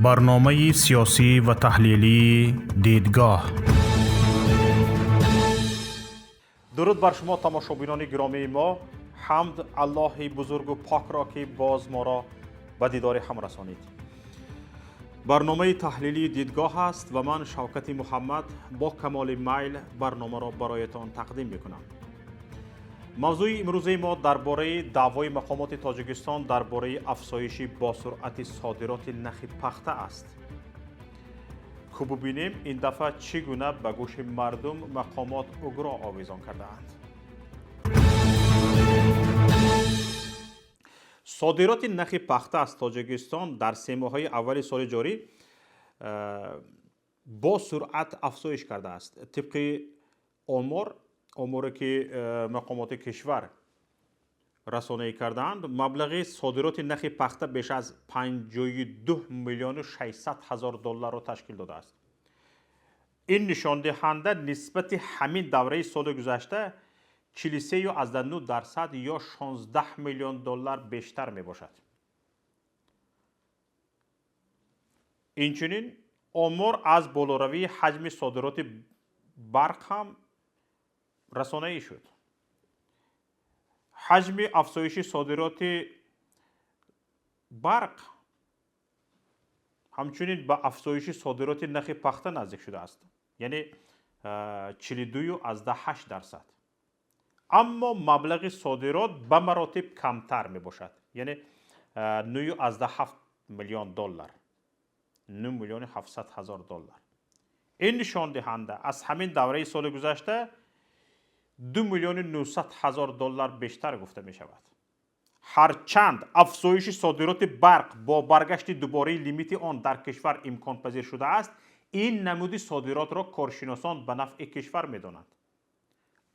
برنامه سیاسی و تحلیلی دیدگاه. درود بر شما تماشاگران گرامی ما. حمد الله بزرگ و پاک را که باز ما را به دیدار هم رسانید. برنامه تحلیلی دیدگاه است و من شوکت محمد با کمال میل برنامه را برایتان تقدیم میکنم. موضوع امروز ما درباره دعوای مقامات تاجیکستان درباره افزایش با سرعت صادرات نخ پخته است. خوب ببینیم این دفعه چگونه به گوش مردم مقامات او را آویزان کرده‌اند. صادرات نخ پخته از تاجیکستان در 3 ماهه اول سال جاری با سرعت افزایش کرده است. طبق آماری که مقامات کشور رسانه‌ای کردند، مبلغ صادرات نخ پخته بیش از 52 میلیون و 600 هزار دلار را تشکیل داده است. این نشان دهنده نسبت همین دوره سال گذشته 43.9% یا 16 میلیون دلار بیشتر می باشد. اینچنین آمار از بالاروی حجم صادرات برق هم رسانه‌ای شد. حجم افزایش صادرات برق همچنین به افزایش صادرات نخ پخته نزدیک شده است، یعنی 42.8%. اما مبلغ صادرات به مراتب کمتر می باشد، یعنی 9.7 میلیون دلار، 9 میلیون 700 هزار دلار. این نشان دهنده از همین دوره سال گذشته 2 میلیون 900 هزار دلار بیشتر گفته می شود. هرچند افزایش صادرات برق با برگشت دوباره لیمیت آن در کشور امکان پذیر شده است، این نمود صادرات را کارشناسان به نفع کشور می دانند.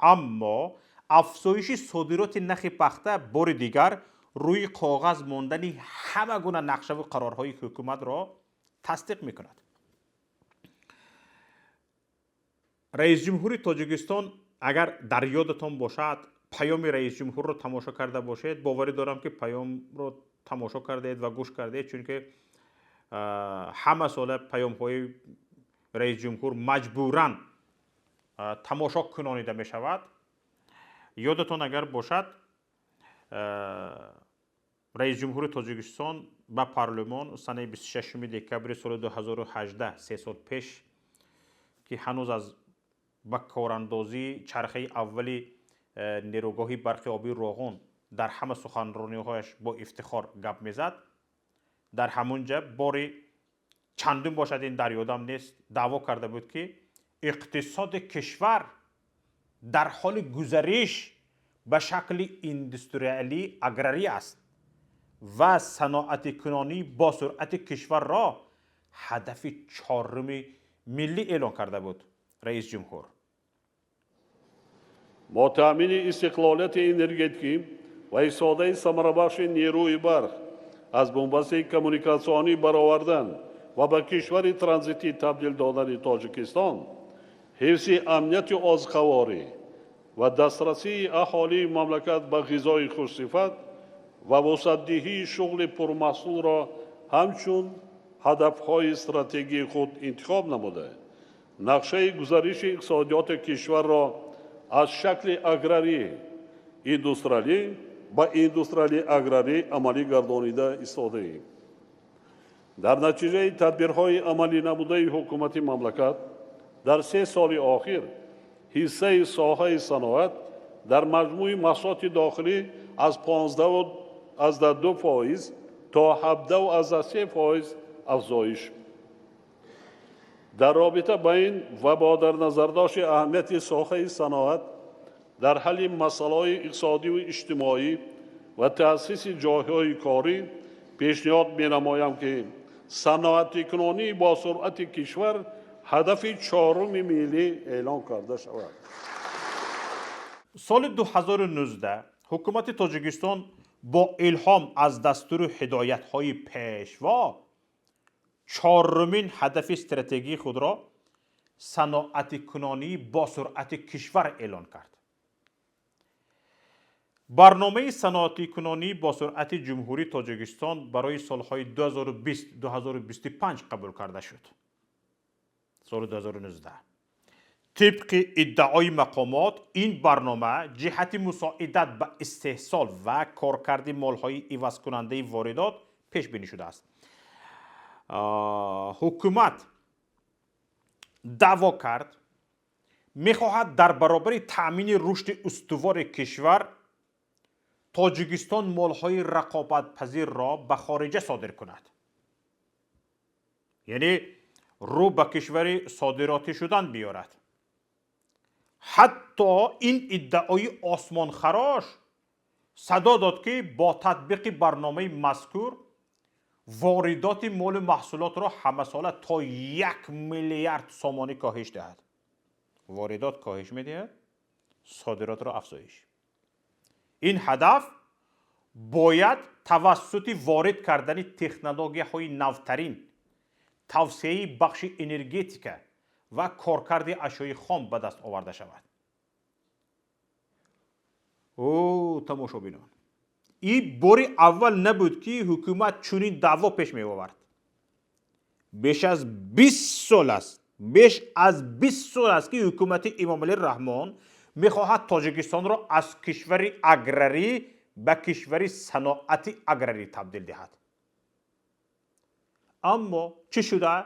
اما افزایش صادرات نخ پخته بار دیگر روی کاغذ ماندن همه گونه نقشه و قرارهای حکومت را تصدیق می کند. رئیس جمهور تاجیکستان اگر در یادتان باشد پیام رئیس جمهور را تماشا کرده باشید، باوری دارم که پیام را تماشا کردید و گوش کردید، چون که همه سال پیام های رئیس جمهور مجبوراً تماشا کنانیده می شود. یادتان اگر باشد رئیس جمهور تاجیکستان به پارلمان سنه 26 دکبر سال 2018، 3 سال پیش، که هنوز از به کاراندازی چرخه اولی نیروگاه برق آبی روغون در همه سخنرانی‌هایش با افتخار گپ میزد، در همونجا باری چندم باشد این در یادم نیست دعوا کرده بود که اقتصاد کشور در حال گذریش به شکل اندستریالی اگراری است و صنعت کنانی با سرعت کشور را هدف 4 ملی اعلان کرده بود رئیس جمهور. با تأمین استقلالیت انرژیتیکی و استفاده ثمربخش نیروی برق از بنبست کمونیکاسیونی برآوردن و به کشور ترانزیتی تبدیل دادن تاجیکستان، حفظ امنیت آذوقه‌واری و دسترسی اهالی مملکت به غذای خوش‌صفت و وسعت‌دهی شغل پرمحصول را همچون هدف‌های استراتژی خود انتخاب نموده، نقشه گزارش اقتصادیات کشور را از شکل اگراری ایندوستریالی به ایندوستریالی اگراری عملی گردانیده استفاده ایم. در نتیجه تدبیرهای عملی نموده حکومت مملکت در 3 سال اخیر حصه ساحه صنعت در مجموع محصولات داخلی از 15.2% تا 17.3% افزایش. در رابطه با این و با در نظر داشت اهمیت ساحه صنعت در حل مسائل اقتصادی و اجتماعی و تأسیس جایهای کاری، پیشنهاد می‌نمایم که صنعت کنونی با سرعت کشور هدف 4 ملی اعلان کرده شود. سال 2019 حکومت تاجیکستان با الهام از دستور هدایت‌های پیشوا 4مین هدف استراتژی خود را صنعت کنانی با سرعت کشور اعلان کرد. برنامه صنعتی کنانی با سرعت جمهوری تاجیکستان برای سالهای 2020-2025 قبول کرده شد. سال 2019 طبق ادعای مقامات این برنامه جهت مساعدت به استحصال و کارکرد مالهای عوض کننده واردات پیش بینی شده است. حکومت دعوا کرد میخواهد در برابر تأمین رشد استوار کشور تاجیکستان مالهای رقابت پذیر را به خارجه صادر کند. یعنی رو به کشور صادراتی شدن بیارد. حتی این ادعای آسمان خراش صدا داد که با تطبیق برنامه مذکور واردات مال محصولات را همه ساله تا 1 میلیارد سامانه کاهش دهد. واردات کاهش میدهد، صادرات را افزایش. این هدف باید توسط وارد کردن تکنولوژی‌های نوترین، توسعه بخش انرژتیک و کارکرد اشیاء خام به دست آورده شود. تماشابینان، این بار اول نبود که حکومت چنین دعوا پیش می آورد. بیش از 20 سال است که حکومت امامعلی رحمان میخواهد تاجیکستان را از کشور اگراری به کشور صنعتی اگراری تبدیل دهد. اما چه شده؟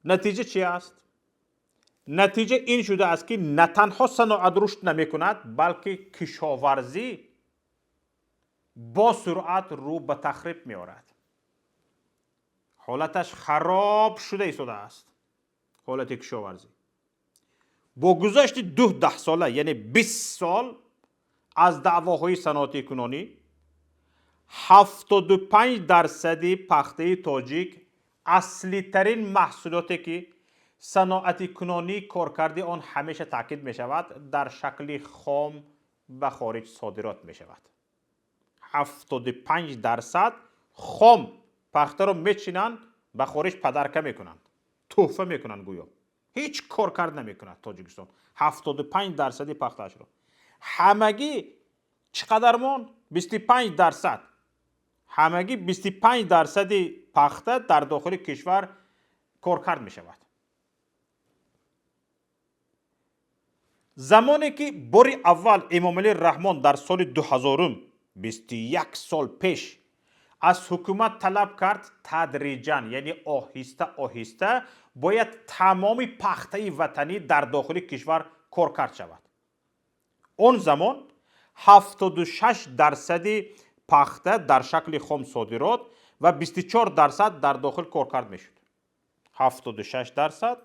نتیجه چی است؟ نتیجه این شده است که نه تنها صنعت رشد نمی کند بلکه کشاورزی با سرعت رو به تخریب می آورد. حالتش خراب شده است. حالت کشاورزی با گذشت 10 ساله یعنی 20 سال از دعواهای صنعتی کنانی 75% پخته تاجیک اصلی ترین محصولاتی که صنعتی کنانی کارکرد آن همیشه تاکید می شود در شکل خام به خارج صادرات می شود. 75% خام پخته را میچینند به خارج پدرکه میکنند، تحفه میکنند، گویا هیچ کارکرد نمیکند تاجیکستان 75% پختهش را. همگی چقدر مان؟ 25%. همگی 25% پخته در داخل کشور کارکرد می شود. زمانی که بار اول امامعلی رحمان در سال 2000 21 سال پیش از حکومت طلب کرد تدریجاً یعنی آهسته باید تمام پخته وطنی در داخل کشور کارکرد شود. اون زمان 76% پخته در شکل خام صادرات و 24% در داخل کارکرد می شد. 76%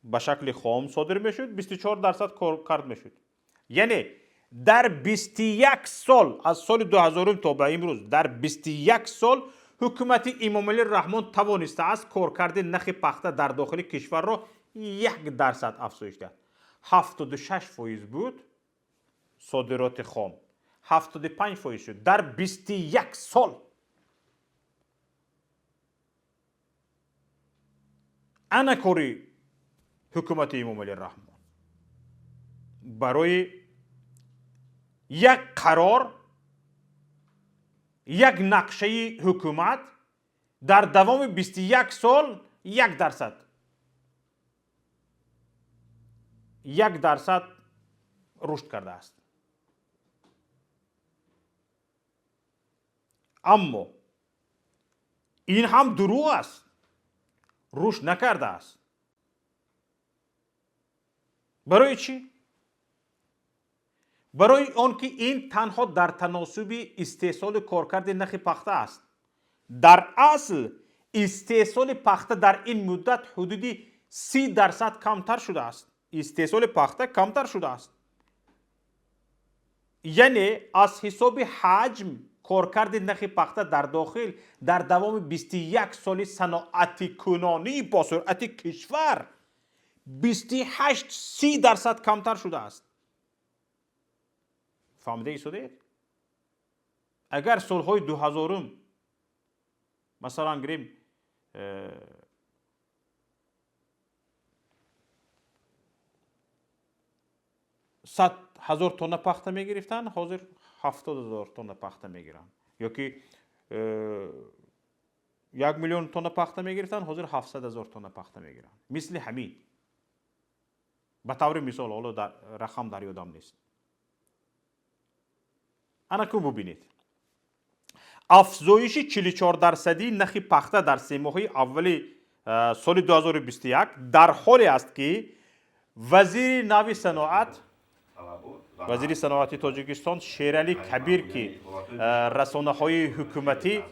به شکل خام صادر می شد، 24% کارکرد می شد. یعنی در 21 سال از سال 2000 تا به امروز در 21 سال حکومت امامعلی رحمان توانسته است کارکرد نرخ پخته در داخل کشور را 1% افزایش دهد. 76% بود صادرات خام، 75% شد در 21 سال. انا کاری حکومت امامعلی رحمان برای یک قرار، یک نقشه حکومت در دوام 21 سال 1% رشد کرده است. اما این هم دروغ است، رشد نکرده است. برای چی؟ برای آنکه این تنها در تناسب استحصال کارکرد نرخ پخته است. در اصل استحصال پخته در این مدت حدودی 30% کمتر شده است. استحصال پخته کمتر شده است. یعنی از حساب حجم کارکرد نرخ پخته در داخل در دوام 21 سال صنعتی کنانی با سرعت کشور 28-30% کمتر شده است. فهمیده شدید؟ اگر سالهای 2000 مثلا گریم 100 1000 تن پخته میگرفتن، حاضر 70,000 تن پخته میگیرن. یا که 1,000,000 تن پخته میگرفتن، حاضر 700,000 تن پخته میگیرن. مثل همین به طور مثال، حالا در رقم در یادم نیست. انا کو ببینید افزایش 44% نرخ پخته در 3 ماه اول سال 2021 در حالی است که وزیر نوی صنعت وزیر صنعت تاجیکستان شیرعلی کبیر که رسانه‌های حکومتی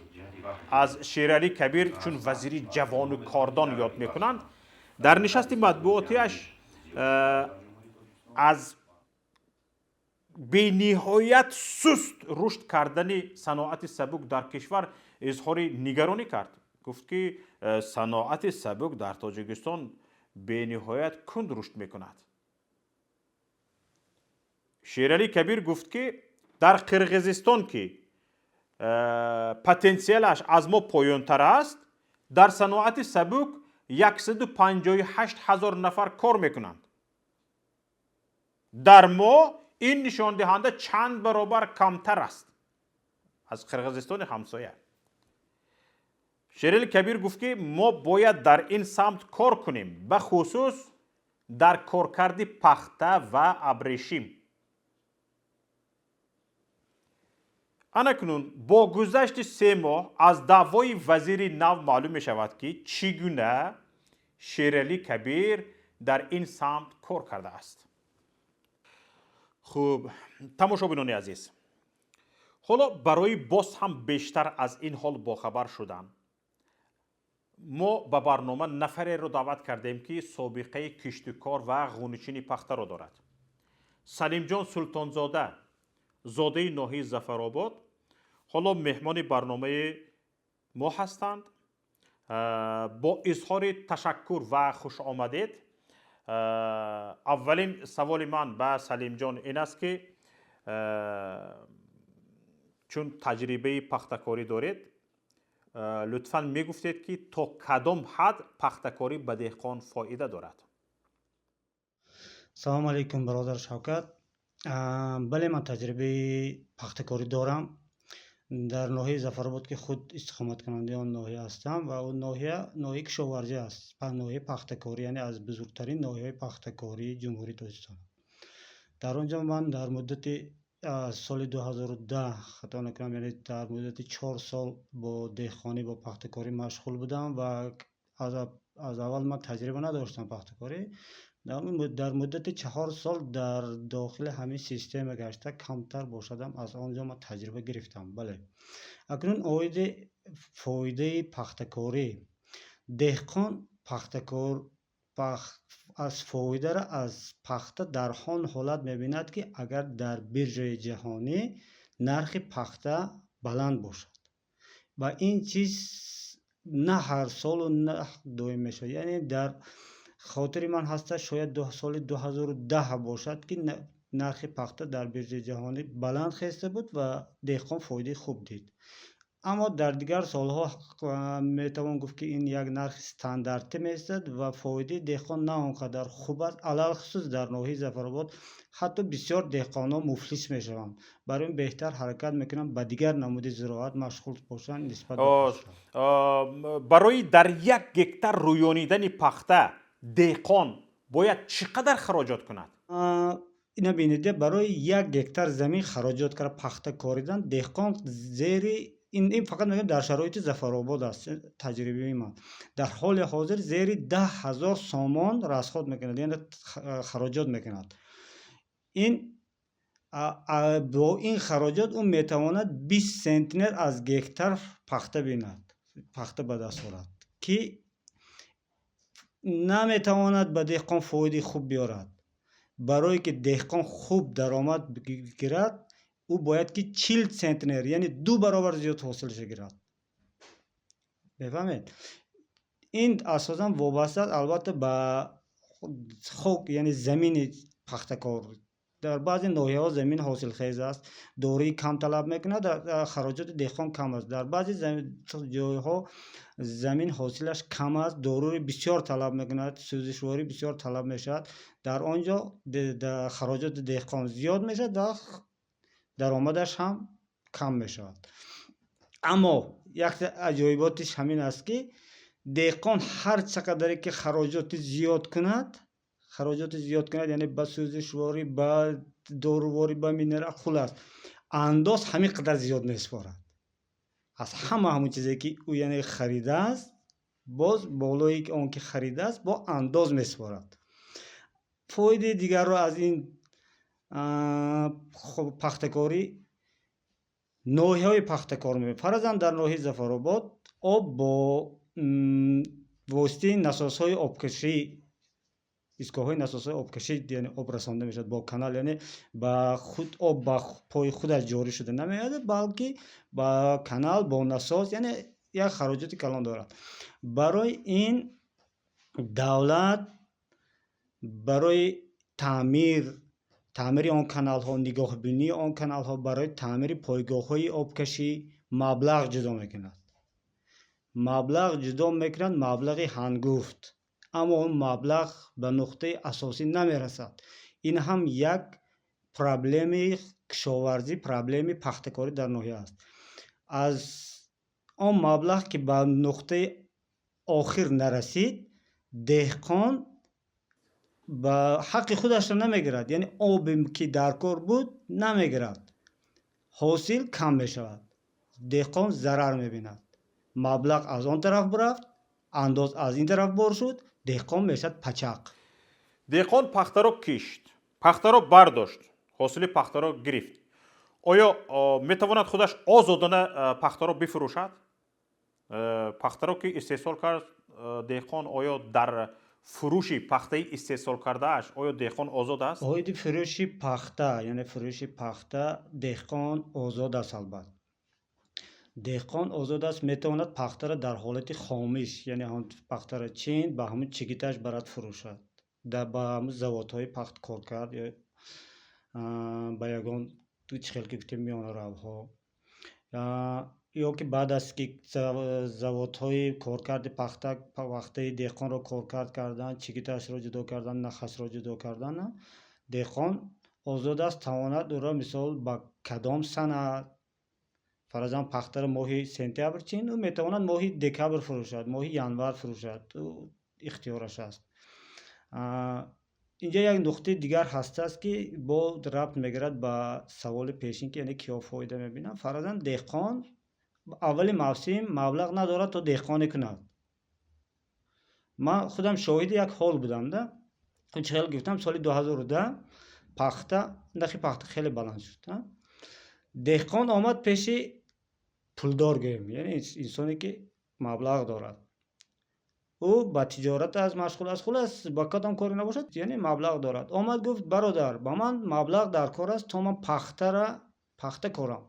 از شیرعلی کبیر چون وزیر جوان و کاردان یاد میکنند، در نشست مطبوعاتیش از به نهایت سست رشد کردن صنعت سبک در کشور اظهار نگرانی کرد. گفت که صنعت سبک در تاجیکستان به نهایت کند رشد میکند. شیرعلی کبیر گفت که در قرقیزستان که پتانسیلش از ما پایان‌تر است، در صنعت سبک 158,000 نفر کار میکنند. در ما این نشان دهنده چند برابر کمتر است از قرقیزستان همسایه. شیرعلی کبیر گفت که ما باید در این سمت کار کنیم، به خصوص در کارکرد پخته و ابریشم. اکنون با گذشت 3 ماه از دعوای وزیر نو معلوم می شود که چگونه شیرعلی کبیر در این سمت کار کرده است. خوب، تماشابینان عزیز، حالا برای باز هم بیشتر از این حال باخبر شدن، ما به برنامه نفری را دعوت کردیم که سابقه کشتکار و غونچین پخته را دارد. سلیم جان سلطانزاده، زاده ناحیه ظفرآباد، حالا مهمان برنامه ما هستند. با اظهار تشکر و خوش آمدید، اولین سوال من به سلیم جان این است که چون تجربه پخته‌کاری دارید، لطفاً میگفتید که تا کدام حد پخته‌کاری به دهقان فایده دارد؟ سلام علیکم برادر شوکت. بله، من تجربه پخته‌کاری دارم. در ناحیه ظفرآباد که خود استقامت کننده آن ناحیه هستم و اون ناحیه کشاورزی است. ناحیه پخته‌کاری یعنی از بزرگترین ناحیه پخته‌کاری جمهوری تاجیکستان. در آنجا من در مدت سال 2010 خطا نکنم، یعنی در مدت 4 سال با دهقانی با پخته‌کاری مشغول بودم و از اول من تجربه نداشتم پخته‌کاری. در مدت 4 سال در داخل همین سیستم گشته کمتر باشدم، از آنجا من تجربه گرفتم. بله، اکنون فایده پخته‌کاری، دهقان پخته‌کار از فایده را از پخته در آن حالت می‌بیند که اگر در بیرژه جهانی نرخ پخته بلند باشد و این چیز نه هر سال و نه دائم میشه. یعنی در خاطر من هست شاید سال 2010 باشد که نرخ پخته در بیرژه جهانی بلند خسته بود و دهقان فایده خوب دید. اما در دیگر سالها میتوان گفت که این یک نرخ استانداردی میستد و فایده دهقان نه آنقدر خوب است. علل خصوص در ناحیه ظفرآباد حتی بسیار دهقانان مفلس میشوند. برای این بهتر حرکت میکنم به دیگر نمود زراعت مشغول باشند نسبت به برای در 1 هکتار رویانیدن پخته دهقان باید چقدر خراجات کند؟ اینا بینیده برای 1 هکتار زمین خراجات کرده پخته کاریدن دهقان زیر این فقط میگم در شرایط ظفرآباد است. تجربه من در حال حاضر زیر 10,000 سامان رصد میکند، یعنی خراجات میکند. این با این خراجات اون میتواند 20 سنتنر از هکتار پخته بیند، پخته به دست آورد که نمیتواند به دهقان فایده خوب بیارد. برای که دهقان خوب درآمد بگیرد او باید که 40 سنتنر یعنی 2 برابر زیاد حاصلش گیرد. بفهمید؟ این اساسا وابسته البته به خاک یعنی زمین پخته‌کار در بعضی ناحیه‌ها زمین حاصلخیز است، دوری کم طلب میکنه، در خراجات دهقان کم است. در بعضی جایها زمین حاصلش کم است، دوری بسیار طلب میکند، سوزشواری بسیار طلب میشد. در آنجا خراجات دهقان زیاد میشد و درآمدش هم کم میشود. اما یک عجایباتش همین است که دهقان هر چقدر که خراجات زیاد کند، یعنی با سوزشواری، با دورواری، با مینرال، خلاص انداز همین قدر زیاد میسپارد از همون چیزی که او یعنی خریده است، باز بالایی که اون که خریده است با انداز میسپارد. فایده دیگر رو از این پختکاری نوع‌های پختکار می‌بینیم. فرضاً در ناحیه ظفرآباد آب با واسطه نسازهای آبکشی، ایستگاه‌های نسازهای آبکشی یعنی آب رسانده میشد با کانال، یعنی با خود آب با پای خودش جاری شده نمیاد، بلکه با کانال با نساز، یعنی یک خراجات کلان دارد. برای این دولت برای تعمیر آن کانال ها، نگاهبینی آن کانال ها، برای تعمیر پایگاه های آبکشی مبلغ جدا میکند. مبلغ هنگفت، اما اون مبلغ به نقطه اساسی نمیرسد. این هم یک پرابلم کشاورزی، پرابلم پختکاری در ناحیه است. از آن مبلغ که به نقطه آخر نرسید، دهقان با حق خودش را نمیگیرد، یعنی آبی که در کار بود نمیگیرد، حاصل کم میشود، دهقان ضرر میبیند. مبلغ از آن طرف برفت، انداز از این طرف بار شد، دهقان میشد پچق. دهقان پخته را کشت، پخته را برداشت، حاصل پخته را گرفت. آیا میتواند خودش آزادانه پخته را بفروشد؟ پخته را که استحصال کرد دهقان، آیا در فروش پخته استحصال کرده اش آیا دهقان آزاد است؟ آید فروش پخته، یعنی فروش پخته دهقان آزاد است. البته دهقان آزاد است، میتواند پخته را در حالت خامش، یعنی هم پخته را چین به همون چگیتش برد فروشد، با همون زوادهای پخت کار کرد یا با یگان تو چخل که گفتیم میان روها، یا که بعد از که زوادهای کارکرد پخته دهقان را کارکرد کردن، چگیتش را جدا کردن، نخش را جدا کردن، دهقان آزاد است تواند او را مثال با کدام سنه، فرضاً پخته را ماهی سپتامبر چین، او میتواند ماهی دکبر فروشد، ماهی ینور فروشد، او اختیارش است. اینجا یک نقطه دیگر هست است که با ربط میگیرد با سوال پیشین که یعنی کیا فایده میبینم. فرضاً دهقان اول موسم مبلغ ندارد تا دهقانی کند. من خودم شاهد یک حال بودم ده. چهل گفتم سال 2010 پخته، نخی پخته خیلی بلند شد. دهقان آمد پیش پولدار گویم، یعنی انسانی که مبلغ دارد. او با تجارت از مشغول است، خلاص با کدام کاری نباشد، یعنی مبلغ دارد. آمد گفت برادر با من مبلغ در کار است تا من پخته کنم.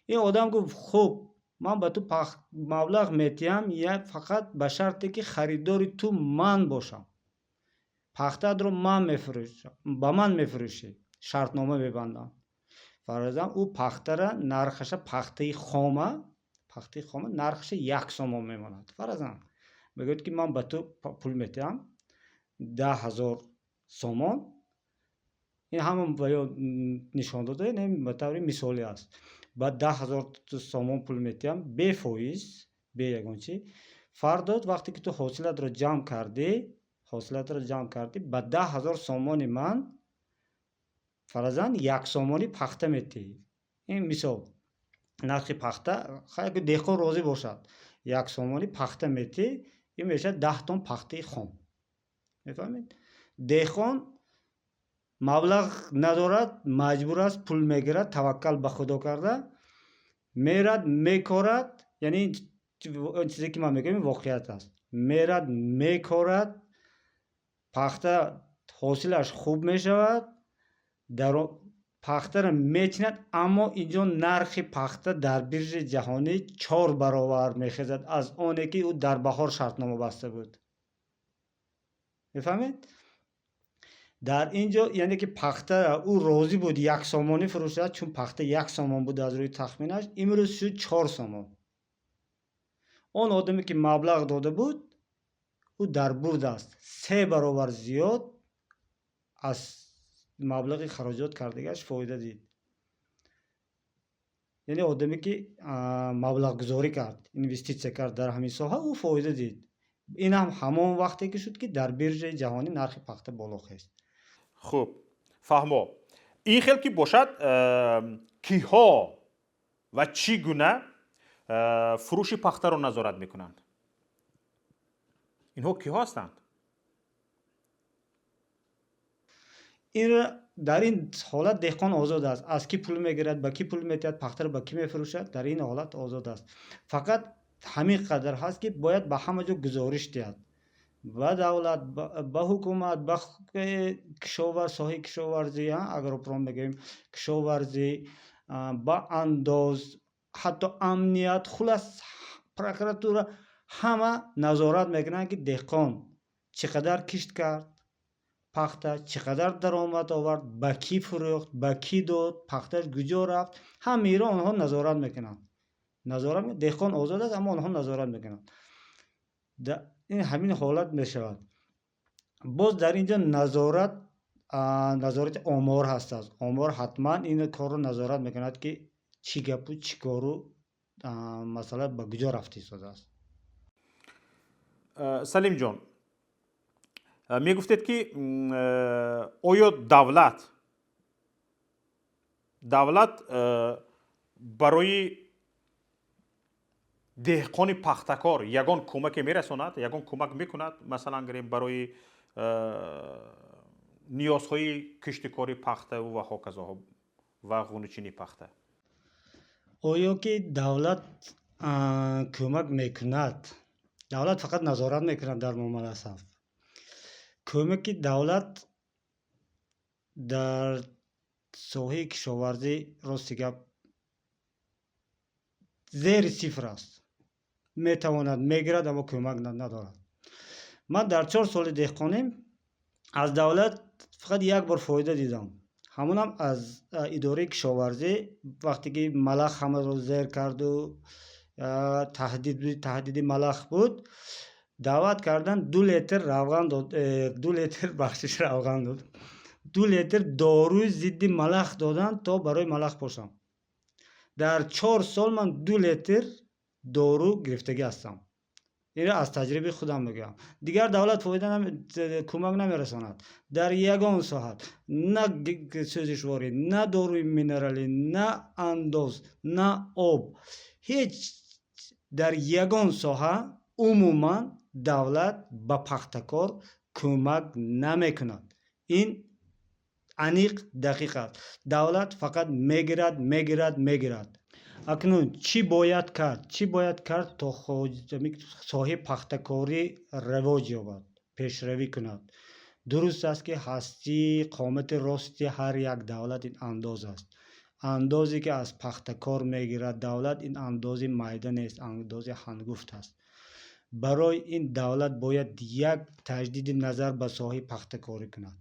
این آدم گفت خوب، من به تو مبلغ میتیم، یا فقط به شرطی که خریداری تو من باشم، پخته رو من میفروشم، با من میفروشی، شرطنامه میبندم. فرضاً او پخته را نرخش پخته خامه نرخش 1 سوم میماند. فرضاً بگوید که من به تو پول میتیم 10,000 سوم، این همون نشان داده، نه به طور مثالی است. بعد 10,000 سوم پول میتیم به فایز، به یگان چی. فرداد وقتی که تو حاصلت رو جمع کردی با 10,000 سومان من فرضاً 1 سومانی پخته میتی. این مثال نرخ پخته خیلی دهقان راضی باشد، 1 سومانی پخته میتی، این میشه 10 تن پخته خام. میفهمید؟ دهقان مبلغ ندارد، مجبور است پول میگیرد، توکل به خدا کرده میرد میکارد، یعنی اون چیزی که من میگم واقعیت است، میرد میکارد، پخته حاصلش خوب میشود، در پخته را میچیند، اما اینجا نرخ پخته در بیرژ جهانی 4 برابر میخیزد از آنی که او در بهار شرطنامه بسته بود. میفهمید؟ дар ин ҷо яъне ки пахта ӯ розӣ буд 1 сомонӣ фурӯшад, чун пахта 1 сомон буд аз рӯи тахминаш, имрӯз шуд 4 сомон. Он одаме ки маблағ дода буд, ӯ дар бурд аст. 3 баробар зиёд аз маблағи хароҷот кардагаш фоида дид. яъне одаме ки маблағгузорӣ кард, инвеститсия кард дар ҳамин соҳа, ӯ фоида дид. ин ҳам ҳамон вақте ки шуд ки дар биржаи ҷаҳонӣ нархи пахта боло хест. хуб фаҳмо ин хел ки бошад киҳо ва чӣ гуна фурӯши пахтаро назорат мекунанд? инҳо киҳо ҳастанд? дар ин ҳолат деҳқон озод аст. Аз кӣ пул мегирад, ба кӣ пул метиҳад, пахтаро ба кӣ мефурӯшад, дар ин ҳолат озод аст. Фақат ҳамин қадар ҳаст ки бояд ба ҳама ҷо гузориш диҳад. ба давлат, ба ҳукумат, ба соҳаи кишоварзӣ, агропром мегӯем, кишоварзӣ, ба андоз, ҳатто амният, хулас прокуратура, ҳама назорат мекунанд ки деҳқон чӣ қадар кишт кард пахта, чӣ қадар даромад овард, ба кӣ фурӯхт, ба кӣ дод, пахташ куҷо рафт, ҳамаиро онҳо назорат мекунанд. Деҳқон озод аст, аммо онҳо назорат мекунанд. ин ҳамин ҳолат мешавад. боз дар ин ҷо назорати омор ҳастааст. Омор ҳатман ин корро назорат мекунад ки чӣ гапу чӣ кору масъала ба куҷо рафта истодааст. Салим ҷон, мегуфтед ки оё давлат барои деҳқони пахтакор ягон кӯмаке мерасонад, ягон кӯмак мекунад, масалан гирем барои ниёзҳои киштикори пахта ва ҳоказоҳо ва ғунучини пахта? оё ки давлат кӯмак мекунад? Давлат фақат назорат мекунад дар муомалаи саф. кӯмаки давлат дар соҳаи кишоварзӣ рости гап зери сифр аст. Метавонад мегирад, аммо кӯмак надорад. Ман дар 4 соли деҳқоним аз давлат фақат як бор фоида дидам. ҳамонам аз идораи кишоварзӣ, вақте ки малах ҳамаро зер карду таҳдиди малах буд, даъват кардан 2 литр равған дод, 2 литр бахшиш равған дод, 2 литр доруи зидди малах доданд, то барои малах пошам. дар 4 сол ман 2 литр дору гирифтагӣ ҳастам. инро аз таҷрибаи худам мегӯям. дигар давлат фоида кӯмак намерасонад дар ягон соҳат. На сӯзишворӣ, на доруи минералӣ, на андоз, на об, ҳеҷ дар ягон соҳа умуман давлат ба пахтакор кӯмак намекунад. ин аниқ дақиқ аст. Давлат фақат мегирад. акнун чӣ бояд кард то соҳаи пахтакорӣ равоҷ ёбад, пешравӣ кунад? дуруст аст ки ҳастии қомати рости ҳар як давлат ин андоз аст. андозе ки аз пахтакор мегирад давлат, ин андози майда нест, андози ҳангуфт аст. барои ин давлат бояд як таҷдиди назар ба соҳаи пахтакорӣ кунад,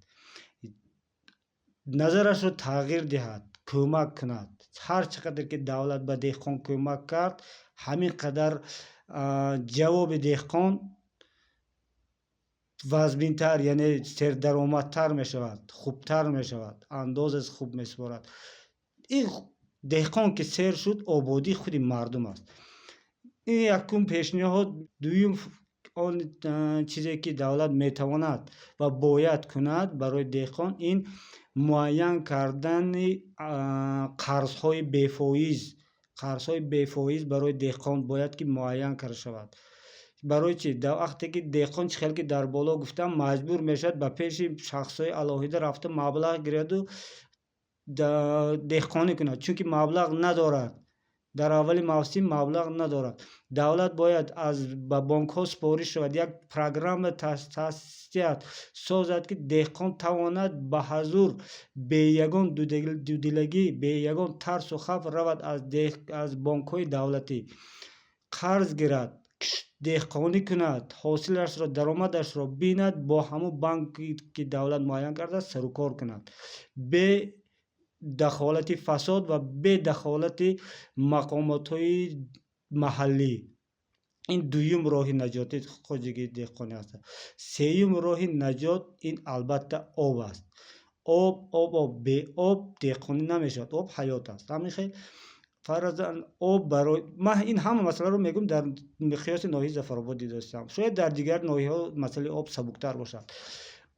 назарашро тағйир диҳад, кӯмак кунад. ҳар чӣ қадар ки давлат ба деҳқон кӯмак кард, ҳамин қадар ҷавоби деҳқон вазбинтар, яъне сердаромадтар мешавад, хубтар мешавад, андозаш хуб месупорад. ин деҳқон ки сер шуд, ободии худи мардум аст. ин якум пешниҳод. дуюм он чизе ки давлат метавонад ва бояд кунад барои деҳқон, ин муайян кардани қарзҳои бефоиз барои деҳқон бояд ки муайян карда шавад. барои чӣ? вақте ки деҳқон чӣ хел ки дар боло гуфтам маҷбур мешавад ба пеши шахсҳои алоҳида рафта маблағ гиряду деҳқонӣ кунад, чунки маблағ надорад. дар аввали мавсим маблағ надорад. давлат бояд ба бонкҳо супориш шавад, як программа таъсисият созад ки деҳқон тавонад ба ҳазур бе ягон дудилагӣ, бе ягон тарсу хавф равад аз бонкҳои давлатӣ қарз гирад, دهقانی کند، حاصلش را درآمدش را بیند، با همون بانکی که دولت معین کرده سر و کار کند به دخالت فساد و به دخالت مقامات های محلی. این دویم راه نجات خوجگی دهقانی است. سوم راه نجات این البته آب است. آب به آب دهقانی نمیشود. آب حیات است. همین خیلی فرضاً آب برای من این همه مسئله رو میگم در مقیاس ناحیه ظفرآباد دیدم. شاید در دیگر ناحیه ها مسئله آب سبکتر باشد.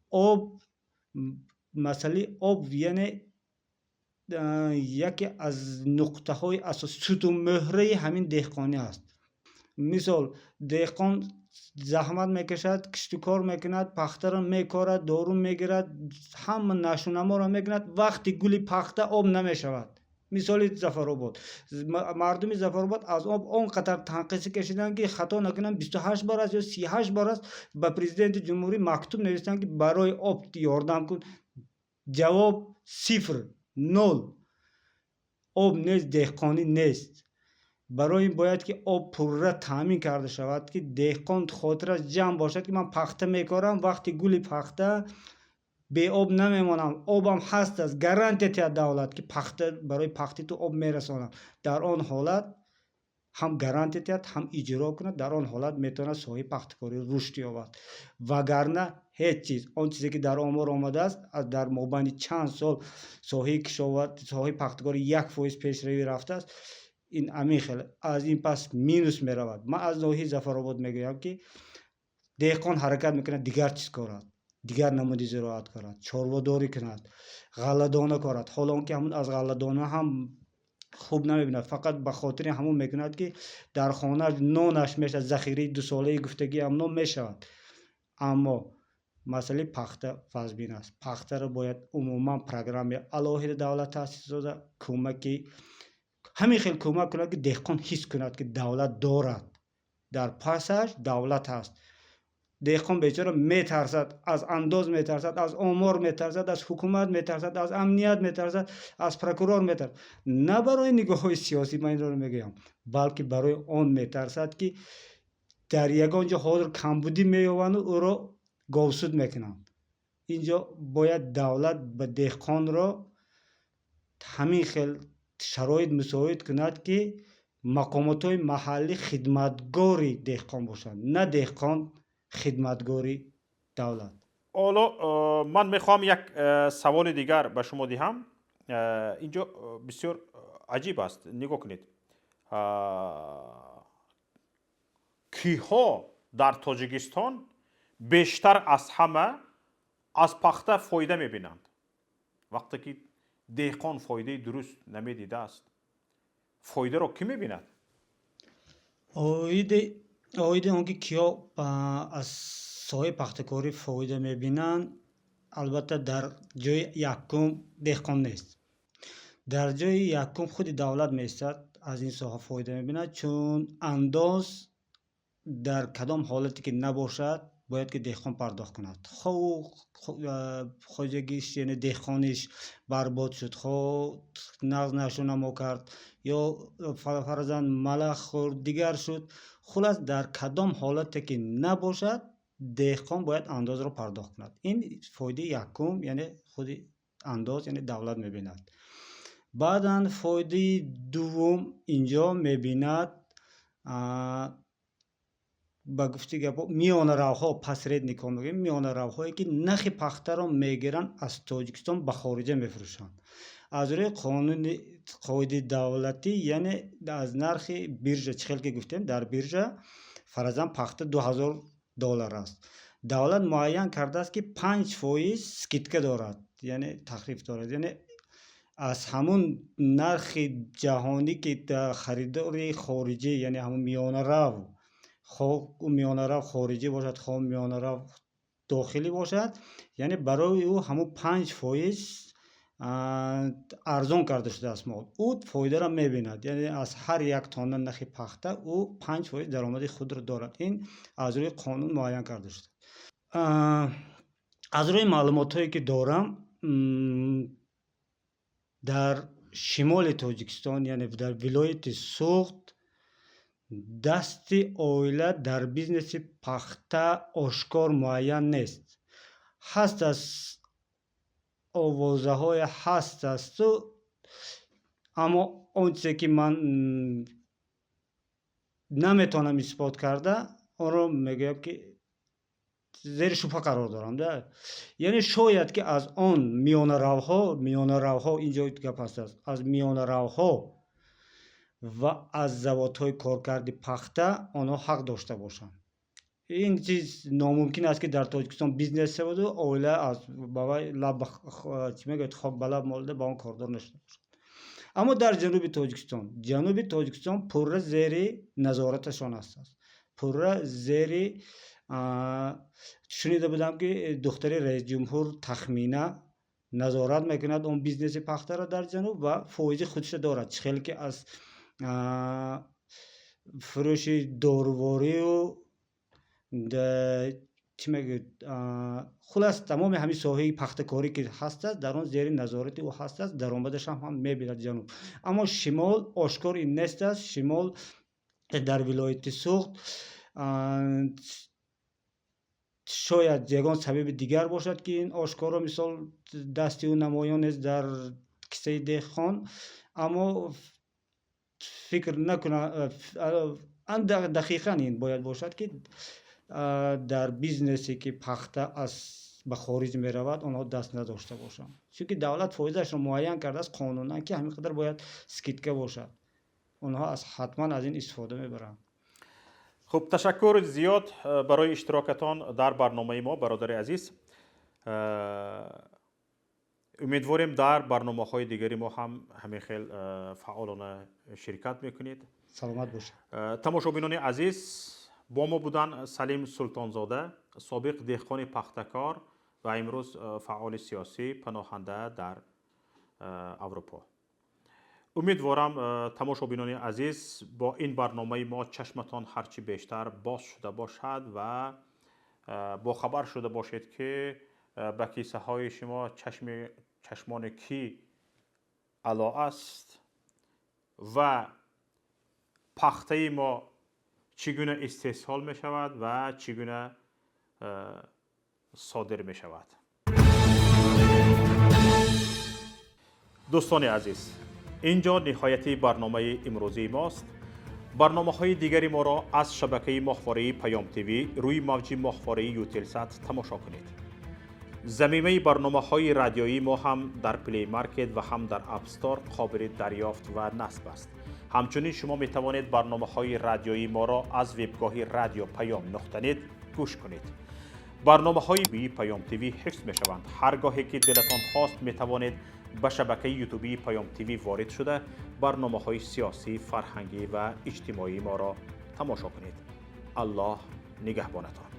آب مسئله آب یعنی یکی از نقطه های اساسی ستون مهره همین دهقانی است. مثال دهقان زحمت میکشد، کشت کار میکند، پخته را میکارد، دارو میگیرد، همه نشونما را میکند، وقتی گلی پخته آب نمیشود. مثال ظفرآباد، مردم ظفرآباد از آب اونقدر تنقیص کشیدن که خطا نکنم 28 بار است یا 38 بار است به پرزیدنت جمهوری مکتوب نوشتن که برای آب یاردم کن. جواب صفر، نل. آب نیست، دهقانی نیست. برای این باید که آب پرره تامین کرده شود که دهقان خاطرش جمع باشد که من پخته میکارم، وقتی گلی پخته به آب نمیمانم، آبم هست است، گارانتی از دولت که پخته برای پختی تو آب میرسانم. در آن حالت هم گارانتی تیاد هم اجرا کند، در آن حالت میتونه ساحه پختکاری رشد یابد. وگرنه هیچ چیز آن چیزی که در آمار آمده است از در مابین چند سال ساحه کشاورزی ساحه پختکاری 1% پیشروی رفته است. این امیخل از این پس مینوس می رود. من از ناحیه ظفرآباد میگویم که دهقان حرکت میکنه دیگر چیز کارد، دیگر نمودی زراعت کند، چاروداری کند، غله‌دانه کارد. حالا که همون از غله‌دانه هم خوب نمیبیند، فقط به خاطر همون میکند که در خانه نانش میشه، ذخیره 2 ساله گفتگی هم میشود. اما مسئله پخته فزبین است. پخته را باید عموما پروگرام علاهه دولت تاسیس داده، کمکی همین خیلی کمک کند که دهقان حس کند که دولت دارد، در پسش دولت هست. دهقان بیچاره میترسد، از انداز میترسد، از آمار میترسد، از حکومت میترسد، از امنیت میترسد، از پروکورور میترسد. نه برای نگاه های سیاسی من این رو میگم، بلکه برای آن میترسد که در یگان جا حاضر کمبودی مییابند و او را گاوسود میکنند. اینجا باید دولت به دهقان را همین خیلی شرایط مساعد کند که مقامات های محلی خدمتگاری دهقان باشند، نه دهقان خدمتگاری دولت. حالا من میخوام یک سوال دیگر به شما دهم. اینجا بسیار عجیب است، نگاه کنید. کیها در تاجیکستان بیشتر از همه از پخته فایده میبینند، وقتی که دهقان فایده درست نمیدیده است؟ فایده رو کی میبیند؟ آیده اون که کیا از سایه پختکاری فایده میبینند، البته در جای یکم دهقان نیست، در جای یکم خود دولت میستد از این ساحه فایده میبیند، چون انداز در کدام حالتی که نباشد باید که دهقان پرداخت کند. خوجگیش یعنی دهقانیش برباد شد، نقض نشونما کرد یا فرزن ملخ خورد دیگر شد، خلاص در کدام حالتی که نباشد دهقان باید انداز رو پرداخت کند. این فایده یکم یعنی خود انداز یعنی دولت میبیند. بعداً فایده دوم اینجا میبیند با گفتی که میانه روها پسرید نکام میگیم، میانه روهایی که نخ پخته را میگیرن از تاجیکستان به خارجه میفروشن از روی قانون قاعده دولتی، یعنی از نرخ بیرژه چخل که گفتیم در بیرژه فرضاً پخته $2000 است. دولت معین کرده است که 5% سکیتکه دارد، یعنی تخفیف دارد، یعنی از همون نرخ جهانی که خریدار خارجی یعنی همون میانه رو میانه رو خارجی باشد خواه میانه رو داخلی باشد، یعنی برای او همون 5% ارزان کرده شده است مال. او فایده را میبیند، یعنی از هر یک تانه نخی پخته او 5% درآمد خود را دارد. این از روی قانون معین کرده شده. از روی معلومات هایی که دارم در شمال تاجیکستان یعنی در ولایت سوخت дасти оила дар бизнеси пахта ошкор муайян нест. ҳаст аст овозаҳое ҳаст асту, аммо он чизе ки ман наметавонам исбот карда, онро мегӯям ки зери шубҳа қарор дорам. Яъне шояд ки аз он миёнаравҳо инҷо гап аст, аз миёнаравҳо ва аз заводҳои коркарди пахта онҳо ҳақ дошта бошанд. ин чиз номумкин аст ки дар Тоҷикистон бизнес шаваду оила аз хок ба лаб молида ба он кордор нашуда бошад. аммо дар ҷануби Тоҷикистон пурра зери назораташон аст. пурра зери шунида будам ки духтари раисҷумҳур тахмина назорат мекунад он бизнеси пахтаро дар ҷануб ва фоизи худша дорад. чӣ хеле ки аз фурӯши доруворию чӣ мегӯяд, хулас тамоми ҳамин соҳаи пахтакорӣ ки ҳаст аст, дар он зери назорати ӯ ҳаст аст, даромадаш ҳам мебинад ҷануб. аммо шимол ошкор ин нест аст. шимол дар вилояти Суғд шояд ягон сабаби дигар бошад ки ин ошкоро мисол дасти ӯ намоён нест дар киссаи деҳқон, аммо фикр накунам, дақиқан ин бояд бошад ки дар бизнесе ки пахта ба хориҷ меравад онҳо даст надошта бошанд, чунки давлат фоизашро муайян кардааст қонунан ки ҳамин қадар бояд скидка бошад. онҳо ҳатман аз ин истифода мебаранд. хуб, ташаккур зиёд барои иштирокатон дар барномаи мо, бародари азиз. умедворем дар барномаҳои дигари мо ҳам ҳамин хел фаъолона ширкат мекунед. саломат бошед. тамошобинони азиз, бо мо буданд Салим Султонзода, собиқ деҳқони пахтакор ва имрӯз фаъоли сиёсӣ паноҳанда дар Аврупо. умедворам тамошобинони азиз, бо ин барномаи мо чашматон ҳарчи бештар боз шуда бошад ва бохабар шуда бошед ки ба қиссаҳои шумо чашмоне кӣ ало аст ва пахтаи мо чӣ гуна истеҳсол мешавад ва чӣ гуна содир мешавад. дӯстони азиз, инҷо ниҳояти барномаи имрӯзии мост. барномаҳои дигари моро аз шабакаи моҳвораи Паём ТВ рӯи мавҷи моҳвораи Ютелсат тамошо кунед. замимаи барномаҳои радиоии мо ҳам дар Play Market ва ҳам дар App Store қобили дарёфт ва насб аст. ҳамчунин шумо метавонед барномаҳои радиоии моро аз вебгоҳи радио Payom.net гӯш кунед. барномаҳои Паём ТВ ҳифз мешаванд. ҳар гоҳе ки дилатон хост метавонед ба шабакаи ютубии Паём ТВ ворид шуда барномаҳои сиёсӣ, фарҳангӣ ва иҷтимоии моро тамошо кунед. аллоҳ нигаҳбонатон.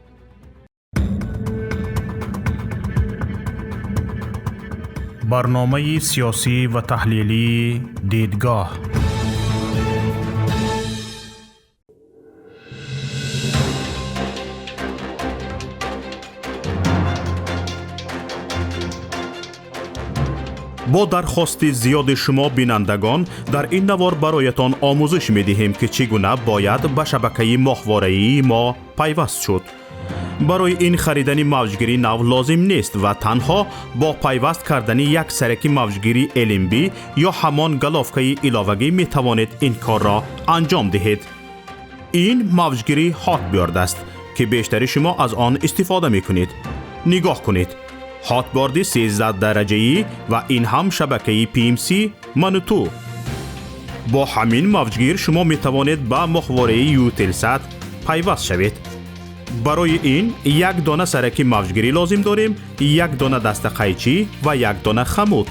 барномаи сиёсӣ ва таҳлилии дидгоҳ. бо дархости зиёди шумо бинандагон дар ин навор бароятон омӯзиш медиҳем ки чӣ гуна бояд ба шабакаи моҳвораии мо пайваст шуд. барои ин харидани мавҷгири нав лозим нест ва танҳо бо пайваст кардани як сараки мавҷгири LMB ё ҳамон галовкаи иловагӣ метавонед ин корро анҷом диҳед. ин мавҷгири ҳотбёрд аст ки бештари шумо аз он истифода мекунед. нигоҳ кунед. ҳотборди 13 дараҷаӣ ва ин ҳам шабакаи PMC Мануту. бо ҳамин мавҷгир шумо метавонед ба моҳвораи Ютелсат пайваст шавед. барои ин як дона сараки мавҷгирӣ лозим дорем, як дона дастақайчӣ ва як дона хамут.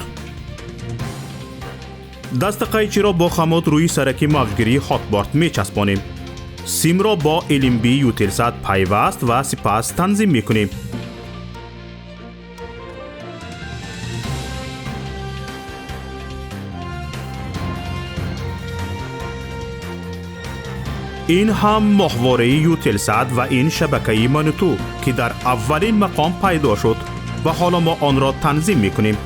дастақайчиро бо хамут рӯи сараки мавҷгирии ҳотборд мечаспонем. симро бо LMB Ютелсат пайваст ва сипас танзим мекунем. ин ҳам моҳвораи Ютелсат ва ин шабакаи Мануту ки дар аввалин мақом пайдо шуд ва ҳоло мо онро танзим мекунем.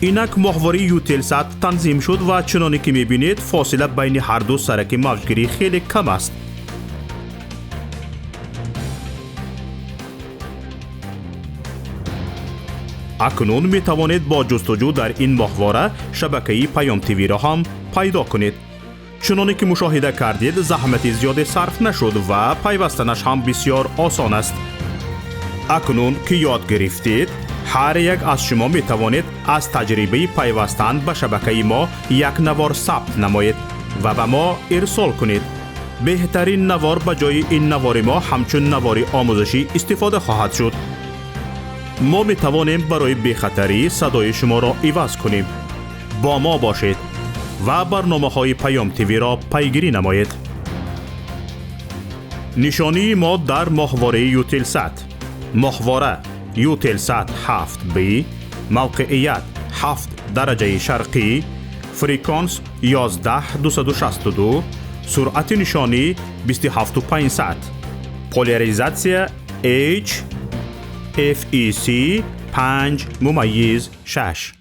اینک ماهواره یوتلسات تنظیم شد و چنانی که میبینید فاصله بین هر دو سرک موجگیری خیلی کم است. اکنون می توانید با جستجو در این ماهواره شبکه‌ای پیام تیوی را هم پیدا کنید. چنانی که مشاهده کردید زحمت زیادی صرف نشد و پیوستنش هم بسیار آسان است. اکنون که یاد گرفتید هر یک از شما می توانید از تجربه پیوستن به شبکه ما یک نوار ثبت نمایید و به ما ارسال کنید. بهترین نوار به جای این نوار ما همچون نوار آموزشی استفاده خواهد شد. ما می توانیم برای بی‌خطری صدای شما را عوض کنیم. با ما باشید و برنامه های پیام تیوی را پیگیری نمایید. نشانی ما در ماهواره یوتلسات: ماهواره یوتلسات 7B، موقعیت 7 درجه شرقی، فرکانس 11262، سرعت نشانی 27500، پولاریزاسیون H FEC 5/6.